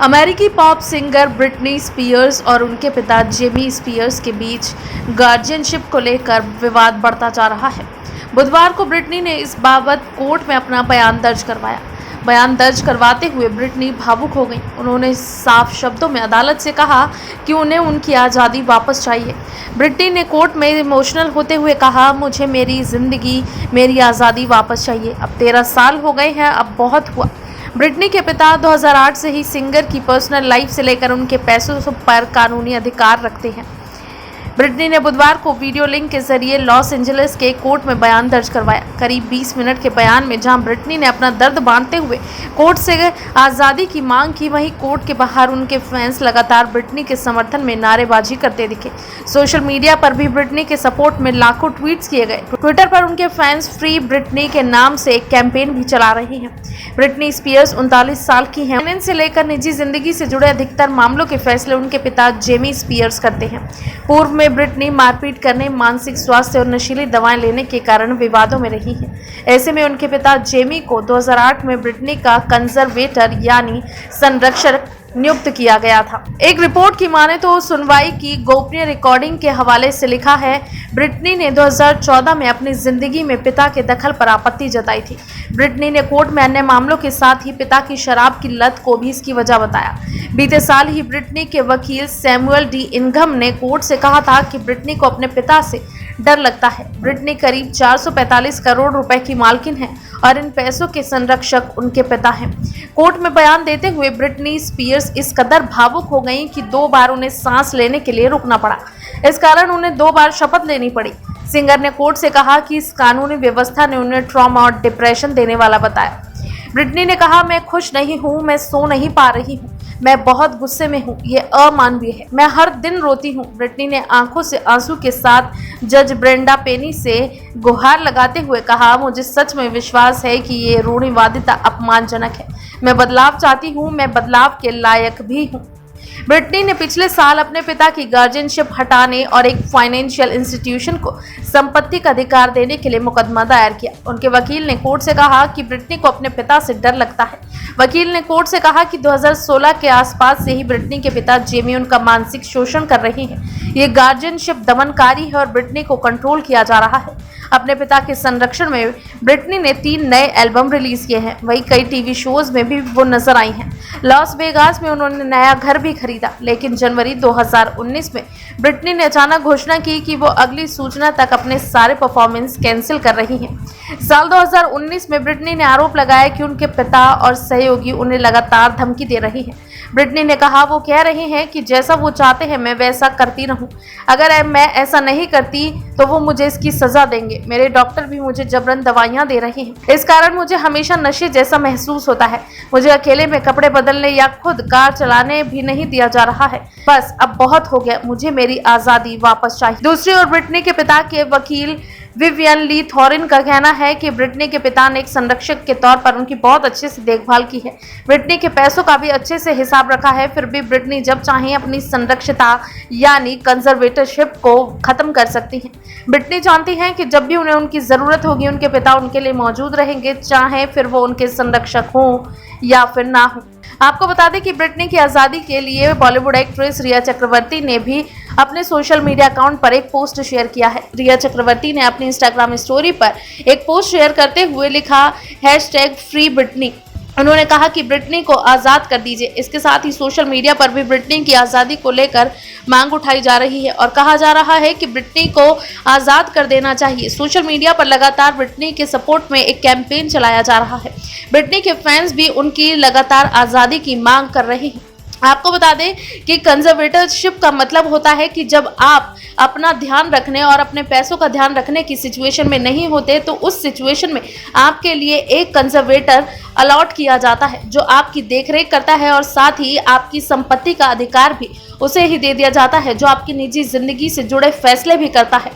अमेरिकी pop singer Britney Spears और उनके पिता जेमी स्पीयर्स के बीच गार्जियनशिप को लेकर विवाद बढ़ता जा रहा है। बुधवार को ब्रिटनी ने इस बाबत कोर्ट में अपना बयान दर्ज करवाया। बयान दर्ज करवाते हुए ब्रिटनी भावुक हो गई। उन्होंने साफ शब्दों में अदालत से कहा कि उन्हें उनकी आज़ादी वापस चाहिए। ब्रिटनी ने कोर्ट में इमोशनल होते हुए कहा, मुझे मेरी ज़िंदगी, मेरी आज़ादी वापस चाहिए। अब 13 साल हो गए हैं, अब बहुत हुआ। ब्रिटनी के पिता 2008 से ही सिंगर की पर्सनल लाइफ से लेकर उनके पैसों पर कानूनी अधिकार रखते हैं। ब्रिटनी ने बुधवार को वीडियो लिंक के जरिए लॉस एंजलिस के कोर्ट में बयान दर्ज करवाया। करीब 20 मिनट के बयान में जहां ब्रिटनी ने अपना दर्द बांटते हुए कोर्ट से आज़ादी की मांग की, वहीं कोर्ट के बाहर उनके फैंस लगातार ब्रिटनी के समर्थन में नारेबाजी करते दिखे। सोशल मीडिया पर भी ब्रिटनी के सपोर्ट में लाखों ट्वीट्स किए गए। ट्विटर पर उनके फैंस फ्री ब्रिटनी के नाम से एक कैंपेन भी चला रहे हैं। ब्रिटनी स्पीयर्स 39 साल की हैं। फाइनेंस से लेकर निजी जिंदगी से जुड़े अधिकतर मामलों के फैसले उनके पिता जेमी स्पीयर्स करते हैं। पूर्व में ब्रिटनी मारपीट करने, मानसिक स्वास्थ्य और नशीली दवाएं लेने के कारण विवादों में रही है। ऐसे में उनके पिता जेमी को 2008 में ब्रिटनी का कंजर्वेटर यानी संरक्षक नियुक्त किया गया था। एक रिपोर्ट की माने तो सुनवाई की गोपनीय रिकॉर्डिंग के हवाले से लिखा है, ब्रिटनी ने 2014 में अपनी जिंदगी में पिता के दखल पर आपत्ति जताई थी। ब्रिटनी ने कोर्ट में अन्य मामलों के साथ ही पिता की शराब की लत को भी इसकी वजह बताया। बीते साल ही ब्रिटनी के वकील सैमुअल डी इनघम ने कोर्ट से कहा था कि ब्रिटनी को अपने पिता से डर लगता है। ब्रिटनी करीब 445 करोड़ रुपए की मालकिन है और इन पैसों के संरक्षक उनके पिता हैं। कोर्ट में बयान देते हुए ब्रिटनी स्पीयर्स इस कदर भावुक हो गईं कि 2 बार उन्हें सांस लेने के लिए रुकना पड़ा। इस कारण उन्हें 2 बार शपथ लेनी पड़ी। सिंगर ने कोर्ट से कहा कि इस कानूनी व्यवस्था ने उन्हें ट्रॉमा और डिप्रेशन देने वाला बताया। ब्रिटनी ने कहा, मैं खुश नहीं हूँ, मैं सो नहीं पा रही हूँ, मैं बहुत गुस्से में हूँ, ये अमानवीय है, मैं हर दिन रोती हूँ। ब्रिटनी ने आंखों से आंसू के साथ जज ब्रेंडा पेनी से गुहार लगाते हुए कहा, मुझे सच में विश्वास है कि ये रूढ़िवादिता अपमानजनक है। मैं बदलाव चाहती हूँ, मैं बदलाव के लायक भी हूँ। ब्रिटनी ने पिछले साल अपने पिता की गार्जियनशिप हटाने और एक फाइनेंशियल इंस्टीट्यूशन को संपत्ति का अधिकार देने के लिए मुकदमा दायर किया। उनके वकील ने कोर्ट से कहा कि ब्रिटनी को अपने पिता से डर लगता है। वकील ने कोर्ट से कहा कि 2016 के आसपास से ही ब्रिटनी के पिता जेमी उनका मानसिक शोषण कर रहे हैं। ये गार्जियनशिप दमनकारी है और ब्रिटनी को कंट्रोल किया जा रहा है। अपने पिता के संरक्षण में ब्रिटनी ने 3 नए एल्बम रिलीज किए हैं। वहीं कई टीवी शोज में भी वो नजर आई हैं। लॉस वेगास में उन्होंने नया घर भी खरीदा, लेकिन जनवरी 2019 में ब्रिटनी ने अचानक घोषणा की कि वो अगली सूचना तक अपने सारे परफॉर्मेंस कैंसिल कर रही हैं। साल 2019 में ब्रिटनी ने आरोप लगाया कि उनके पिता और सहयोगी उन्हें लगातार धमकी दे रही हैं। ब्रिटनी ने कहा, वो कह रहे हैं कि जैसा वो चाहते हैं मैं वैसा करती रहूं। अगर मैं ऐसा नहीं करती तो वो मुझे इसकी सजा देंगे। मेरे डॉक्टर भी मुझे जबरन दवाइयां दे रहे हैं। इस कारण मुझे हमेशा नशे जैसा महसूस होता है। मुझे अकेले में कपड़े बदलने या खुद कार चलाने भी नहीं दिया जा रहा है। बस अब बहुत हो गया, मुझे मेरी आज़ादी वापस चाहिए। दूसरी ओर ब्रिटनी के पिता के वकील विवियन ली थॉरिन का कहना है कि ब्रिटनी के पिता ने एक संरक्षक के तौर पर उनकी बहुत अच्छे से देखभाल की है। ब्रिटनी के पैसों का भी अच्छे से हिसाब रखा है। फिर भी ब्रिटनी जब चाहें अपनी संरक्षिता यानी कंजर्वेटरशिप को खत्म कर सकती हैं। ब्रिटनी जानती हैं कि जब भी उन्हें उनकी ज़रूरत होगी उनके पिता उनके लिए मौजूद रहेंगे, चाहे फिर वो उनके संरक्षक हों या फिर ना हो। आपको बता दें कि ब्रिटनी की आज़ादी के लिए बॉलीवुड एक्ट्रेस रिया चक्रवर्ती ने भी अपने सोशल मीडिया अकाउंट पर एक पोस्ट शेयर किया है। रिया चक्रवर्ती ने अपनी इंस्टाग्राम स्टोरी पर एक पोस्ट शेयर करते हुए लिखा #FreeBritney। उन्होंने कहा कि ब्रिटनी को आज़ाद कर दीजिए। इसके साथ ही सोशल मीडिया पर भी ब्रिटनी की आज़ादी को लेकर मांग उठाई जा रही है और कहा जा रहा है कि ब्रिटनी को आज़ाद कर देना चाहिए। सोशल मीडिया पर लगातार ब्रिटनी के सपोर्ट में एक कैंपेन चलाया जा रहा है। ब्रिटनी के फैंस भी उनकी लगातार आज़ादी की मांग कर रहे हैं। आपको बता दें कि कंजर्वेटरशिप का मतलब होता है कि जब आप अपना ध्यान रखने और अपने पैसों का ध्यान रखने की सिचुएशन में नहीं होते तो उस सिचुएशन में आपके लिए एक कंजर्वेटर अलॉट किया जाता है जो आपकी देखरेख करता है और साथ ही आपकी संपत्ति का अधिकार भी उसे ही दे दिया जाता है जो आपकी निजी जिंदगी से जुड़े फैसले भी करता है।